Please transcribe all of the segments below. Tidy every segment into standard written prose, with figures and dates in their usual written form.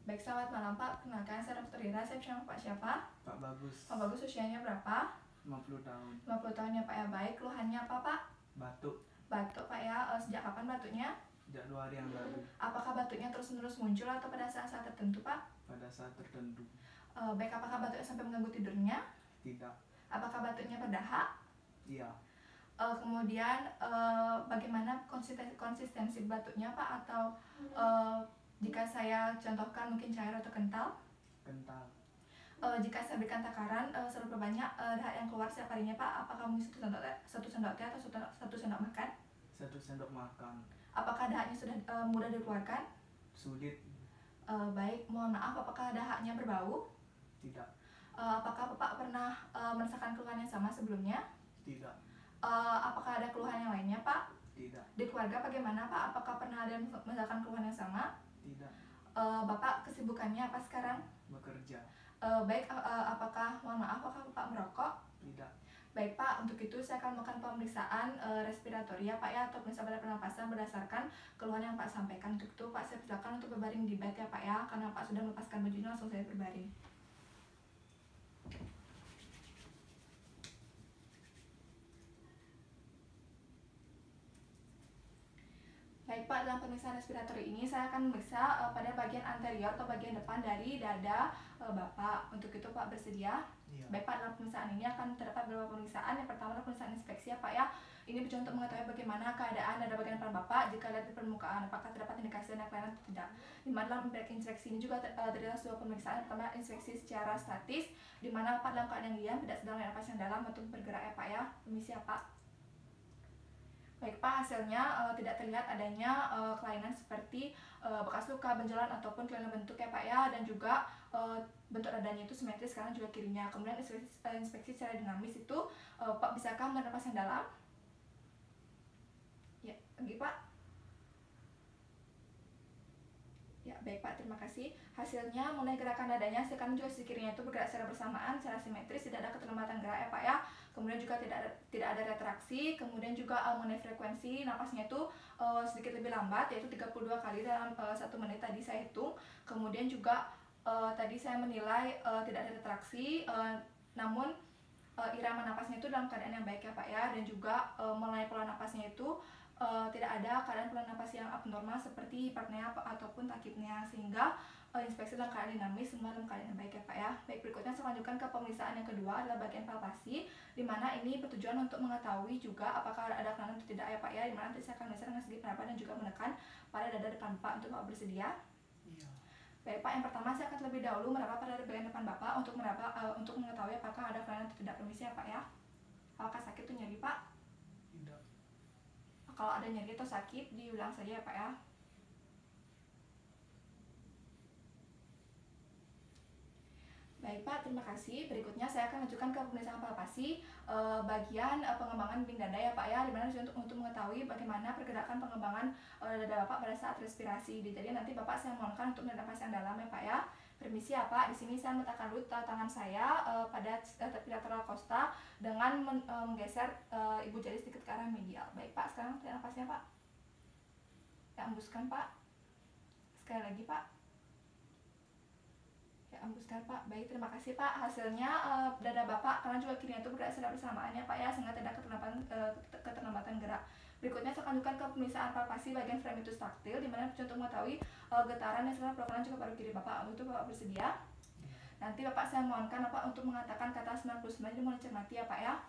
Baik, selamat malam Pak. Kenalkan, saya Dr. Ira. Saya bersama Pak siapa? Pak Bagus. Pak Bagus usianya berapa? 50 tahun. 50 tahun ya Pak ya. Baik, keluhannya apa Pak? Batuk. Batuk Pak ya. Sejak kapan batuknya? Sejak 2 hari yang lalu. Apakah batuknya terus-menerus muncul atau pada saat-saat tertentu Pak? Pada saat tertentu. Baik, apakah batuknya sampai mengganggu tidurnya? Tidak. Apakah batuknya berdahak? Iya. Kemudian bagaimana konsistensi batuknya Pak? Atau jika saya contohkan mungkin cair atau kental? Kental. Jika saya berikan takaran seberapa banyak dahak yang keluar setiap harinya Pak? Apakah mungkin satu sendok teh atau satu sendok makan? 1 sendok makan. Apakah dahaknya sudah mudah dikeluarkan? Sulit. Baik, mohon maaf, apakah dahaknya berbau? Tidak. Apakah Bapak pernah merasakan keluhan yang sama sebelumnya? Tidak. Apakah ada keluhan yang lainnya Pak? Tidak. Di keluarga bagaimana Pak? Apakah pernah ada yang merasakan keluhan yang sama? Tidak. Bapak kesibukannya apa sekarang? Bekerja. Baik, mohon maaf, apakah Bapak merokok? Tidak. Baik Pak, untuk itu saya akan melakukan pemeriksaan respiratory ya Pak ya, atau pemeriksaan pada pernapasan berdasarkan keluhan yang Pak sampaikan. Untuk itu Pak, saya silakan untuk berbaring di bed ya Pak ya, karena Pak sudah melepaskan bajunya, langsung saya berbaring. Baik Pak, dalam pemeriksaan respiratory ini saya akan memeriksa pada bagian anterior atau bagian depan dari dada Bapak. Untuk itu Pak bersedia? Iya. Baik Pak, dalam pemeriksaan ini akan terdapat beberapa pemeriksaan. Yang pertama adalah pemeriksaan inspeksi ya Pak ya. Ini bertujuan untuk mengetahui bagaimana keadaan dada bagian depan Bapak jika lihat di permukaan, apakah terdapat indikasi dan kelainan atau tidak. Di mana dalam inspeksi ini juga terdiri atas 2 pemeriksaan. Pertama, inspeksi secara statis, di mana Bapak dalam keadaan diam, tidak sedang menarik napas yang dalam untuk bergerak ya Pak ya. Permisi ya Pak. Baik Pak, hasilnya tidak terlihat adanya kelainan seperti bekas luka, benjolan ataupun kelainan bentuk ya Pak ya, dan juga bentuk dadanya itu simetris kanan juga kirinya. Kemudian inspeksi secara dinamis itu Pak bisakah menarik napas yang dalam? Ya, lagi Pak. Ya, baik Pak, terima kasih. Hasilnya mengenai gerakan dadanya, sisi kanan juga sisi kirinya itu bergerak secara bersamaan, secara simetris, tidak ada keterlambatan gerak ya Pak ya. Kemudian juga tidak ada retraksi. Kemudian juga mengenai frekuensi napasnya itu sedikit lebih lambat, yaitu 32 kali dalam 1 menit tadi saya hitung. Kemudian juga tadi saya menilai tidak ada retraksi, namun irama napasnya itu dalam keadaan yang baik ya Pak ya. Dan juga mengenai pola napasnya itu tidak ada keadaan pola napas yang abnormal seperti hiperpnea ataupun takipnea, sehingga inspeksi dalam keadaan dinamis, semua dalam keadaan yang baik ya Pak ya. Baik, berikutnya saya lanjutkan ke pemeriksaan yang kedua adalah bagian palpasi, di mana ini bertujuan untuk mengetahui juga apakah ada kelainan atau tidak ya Pak ya. Di mana nanti saya akan memeriksa dengan segi penerapan dan juga menekan pada dada depan Bapak. Untuk Bapak bersedia? Iya. Baik Pak, yang pertama saya akan terlebih dahulu meraba pada bagian depan Bapak untuk mengetahui apakah ada kelainan atau tidak. Permisi ya Pak ya. Apakah sakit atau nyeri Pak? Tidak. Kalau ada nyeri atau sakit, diulang saja ya Pak ya. Baik Pak, terima kasih. Berikutnya saya akan lanjutkan ke pemeriksaan palpasi bagian pengembangan dinding dada ya Pak ya, dimana untuk mengetahui bagaimana pergerakan pengembangan dada Bapak pada saat respirasi. Jadi nanti Bapak saya mohonkan untuk menarik napas yang dalam ya Pak ya. Permisi ya Pak, di sini saya meletakkan dulu tangan saya pada tepi lateral costa dengan menggeser ibu jari sedikit ke arah medial. Baik Pak, sekarang tarik napasnya Pak. Ya, hembuskan Pak. Sekali lagi Pak. Ya, hembuskan Pak. Baik, terima kasih Pak. Hasilnya dada Bapak kanan juga kirinya itu bergerak secara bersamaan ya Pak ya, sehingga tidak keterlambatan gerak. Berikutnya saya akan lanjutkan ke pemeriksaan palpasi bagian fremitus taktil, di mana untuk mengetahui getaran yang sebelah kanan juga paru kiri Bapak. Untuk Bapak bersedia? Nanti Bapak saya mohonkan Bapak untuk mengatakan kata 99, jadi mohon dicermati ya Pak ya.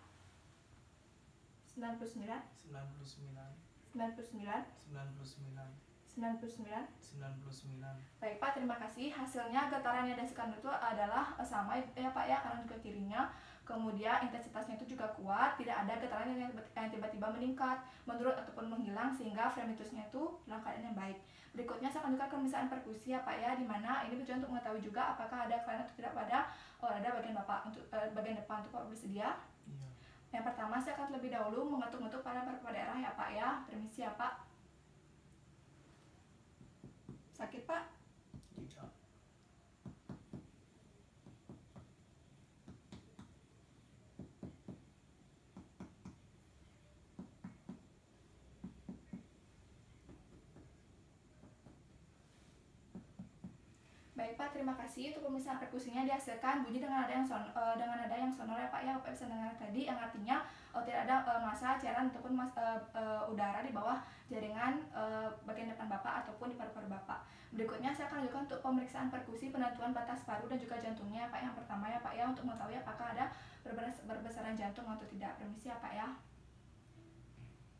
99 99. 99 99. 99. Baik Pak, terima kasih. Hasilnya getaran yang dirasakan itu adalah sama ya Pak ya, kanan juga kirinya. Kemudian intensitasnya itu juga kuat, tidak ada getaran yang tiba-tiba meningkat, menurun ataupun menghilang, sehingga fremitusnya itu dalam keadaan yang baik. Berikutnya saya akan juga pemeriksaan perkusi ya Pak ya, di mana ini bertujuan untuk mengetahui juga apakah ada kelainan atau tidak pada dada bagian Bapak. Untuk bagian depan, untuk Bapak bersedia? Iya. Yang pertama saya akan terlebih dahulu mengetuk-ngetuk pada beberapa daerah ya Pak ya. Permisi ya Pak. Sakit Pak? Tidak. Baik Pak, terima kasih. Untuk pemisahan perkusinya dihasilkan bunyi dengan nada yang sonor ya Pak ya. Bapak bisa dengar tadi yang artinya tidak ada massa, cairan ataupun udara di bawah jaringan bagian depan Bapak ataupun di paru-paru Bapak. Berikutnya saya akan lanjutkan untuk pemeriksaan perkusi penentuan batas paru dan juga jantungnya ya Pak. Yang pertama ya Pak ya, untuk mengetahui apakah ada berbesaran jantung atau tidak. Permisi ya Pak ya.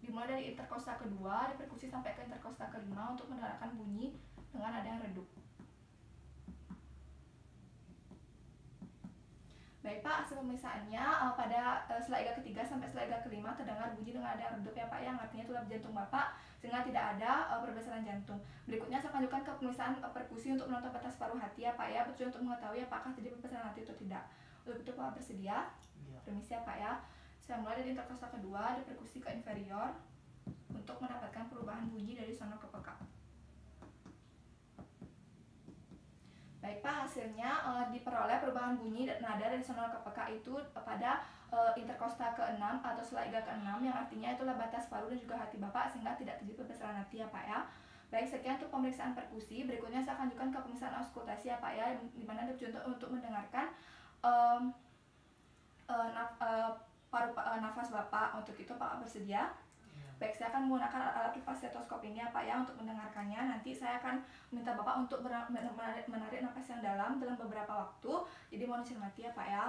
Dimulai dari interkosta kedua, di perkusi sampai ke interkosta kelima untuk mendengarkan bunyi dengan nada yang redup. Baik Pak, hasil pemeriksaannya pada selaiga ketiga sampai selaiga kelima terdengar bunyi dengan nada yang redup ya Pak, yang artinya itu jantung Bapak, sehingga tidak ada perbesaran jantung. Berikutnya saya lanjutkan ke pemeriksaan perkusi untuk menentukan batas paruh hati ya Pak ya, bertujuan untuk mengetahui apakah terjadi perbesaran hati atau tidak. Untuk itu Pak bersedia? Iya. Permisi ya Pak ya. Saya mulai dari interkosta kedua, di perkusi ke inferior untuk mendapatkan perubahan bunyi dari sonor ke peka. Baik Pak, hasilnya diperoleh perubahan bunyi nada dari sonor ke peka itu pada interkosta ke-6 atau selaiga ke-6, yang artinya itulah batas paru dan juga hati Bapak, sehingga tidak terjadi perbesaran hati ya Pak ya. Baik, sekian untuk pemeriksaan perkusi. Berikutnya saya akan lanjutkan ke pemeriksaan auskultasi ya Pak ya, di mana dicontoh untuk mendengarkan nafas Bapak. Untuk itu Pak bersedia? Baik, saya akan menggunakan alat kipas stetoskop ini ya Pak ya untuk mendengarkannya. Nanti saya akan minta Bapak untuk menarik napas yang dalam beberapa waktu. Jadi mohon dicermati ya Pak ya.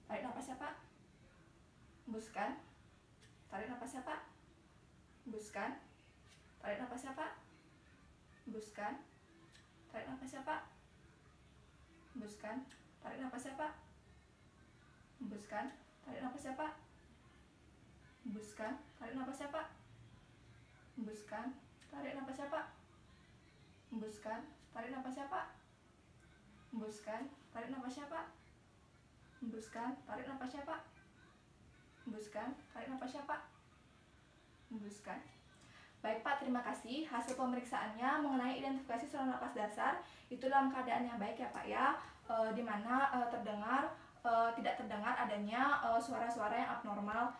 Tarik napas ya Pak. Hembuskan. Tarik napas ya Pak. Hembuskan. Tarik napas ya Pak. Hembuskan. Tarik napas ya Pak. Hembuskan. Tarik napas ya Pak. Hembuskan, tarik napas ya Pak. Hembuskan, tarik napas ya Pak. Hembuskan, tarik napas ya Pak. Hembuskan, tarik napas ya Pak. Hembuskan, tarik napas ya Pak. Hembuskan, tarik napas ya Pak. Hembuskan, tarik napas ya Pak. Hembuskan. Baik Pak, terima kasih. Hasil pemeriksaannya mengenai identifikasi saluran napas dasar itu dalam keadaan yang baik ya Pak ya, di mana tidak terdengar adanya suara-suara yang abnormal,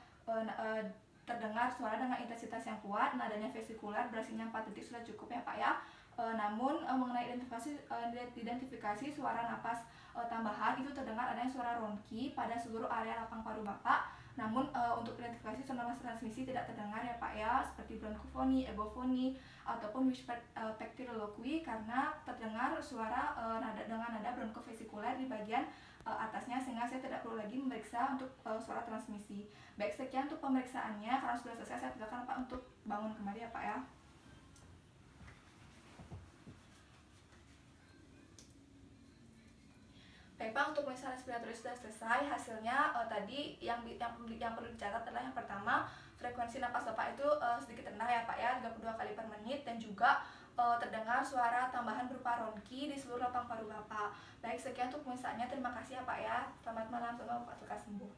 terdengar suara dengan intensitas yang kuat, nadanya vesikular, durasinya 4 detik sudah cukup ya Pak ya. Namun mengenai identifikasi suara napas tambahan itu terdengar adanya suara ronki pada seluruh area lapang paru Bapak. Namun untuk identifikasi saluran napas transmisi tidak terdengar ya Pak ya, seperti bronkofoni, egofoni ataupun whispered pectoraloqui, karena terdengar suara dengan nada bronkofesikular di bagian atasnya, sehingga saya tidak perlu lagi memeriksa untuk suara transmisi. Baik, sekian untuk pemeriksaannya. Karena sudah selesai, saya persilakan Pak untuk bangun kembali ya Pak ya. Baik Pak, untuk pemeriksaan respiratori sudah selesai. Hasilnya tadi yang perlu dicatat adalah yang pertama, frekuensi napas Bapak itu sedikit rendah ya Pak ya, 32 kali per menit, dan juga terdengar suara tambahan berupa ronki di seluruh lapang paru Bapak. Baik, sekian untuk pemeriksaannya. Terima kasih ya Pak ya. Selamat malam, semoga Bapak lekas sembuh.